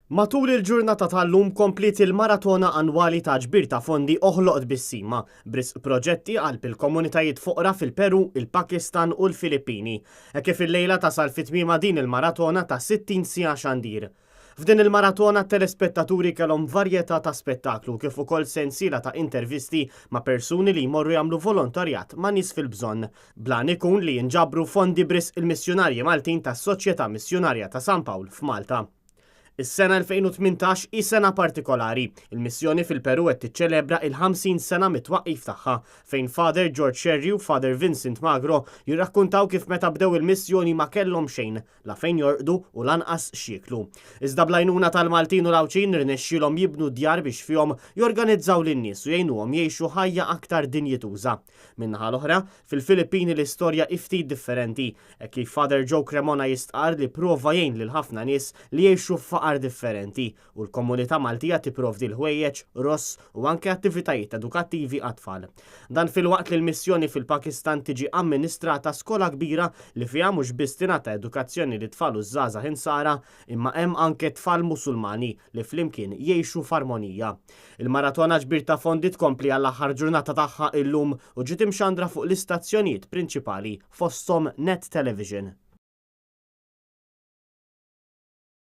Matul il-ġurnata tal-lum komplit il-maratona annwali ta' ġbir ta' fondi oħloqt bis-sima, brisq proġetti għalb il-komunitajiet foqra fil-Peru, il-Pakistan u l-Filippini. Kif il-lejla tasal fit-tmiema din il-maratona ta' 60 sija xandir. F'din il-maratona telespettaturi kellhom varjetà ta' spettaklu kif ukoll sensiela ta' intervisti ma' persuni li jmorru jagħmlu volontarjat ma' nies fil-bżonn. Blan ikun li jinġabru fondi brisq il-missjonarji Maltin tas-Soċjetà Missjonarja ta' San Pawl f'Malta. Is-sena 2018 is-sena partikolari. Il-missjoni fil-Peru qed tiċċelebra il-50 sena mit-twaqqif tagħha fejn Father George Sherry u Father Vincent Magro jirrakkuntaw kif meta bdew il-missjoni ma kellhom xejn la fejn jorqdu u lanqas xieklu. Iżda blajnuna tal-Maltin u l-Awċin rnexxielhom jibnu djar biex fihom jorganizzaw lin-nies u jgħinuhom jgħixu ħajja aktar dinjituża. Minnaħa l-oħra, fil-Filippini l-istorja ftit differenti, kif Father Joe Cremona jistqar li prova jgħin lil ħafna nies li jgħixu f'faqar differenti u l-komunità Maltija tipprovdi l-ħwejjeġ, ross u anke attivitajiet edukattivi għat-tfal. Dan fil-waqt li l-missjoni fil-Pakistan tiġi amministrata skola kbira li fiha mhux biss tingħata edukazzjoni li tfal u żgħażagħ insara imma hemm anke tfal Musulmani li flimkien jgħixu f'armonija. Il-maratona ġbir ta' fondi tkompli għall-aħħar ġurnata tagħha illum u ġiet imxandra fuq l-istazzjonijiet prinċipali fosthom Net Television.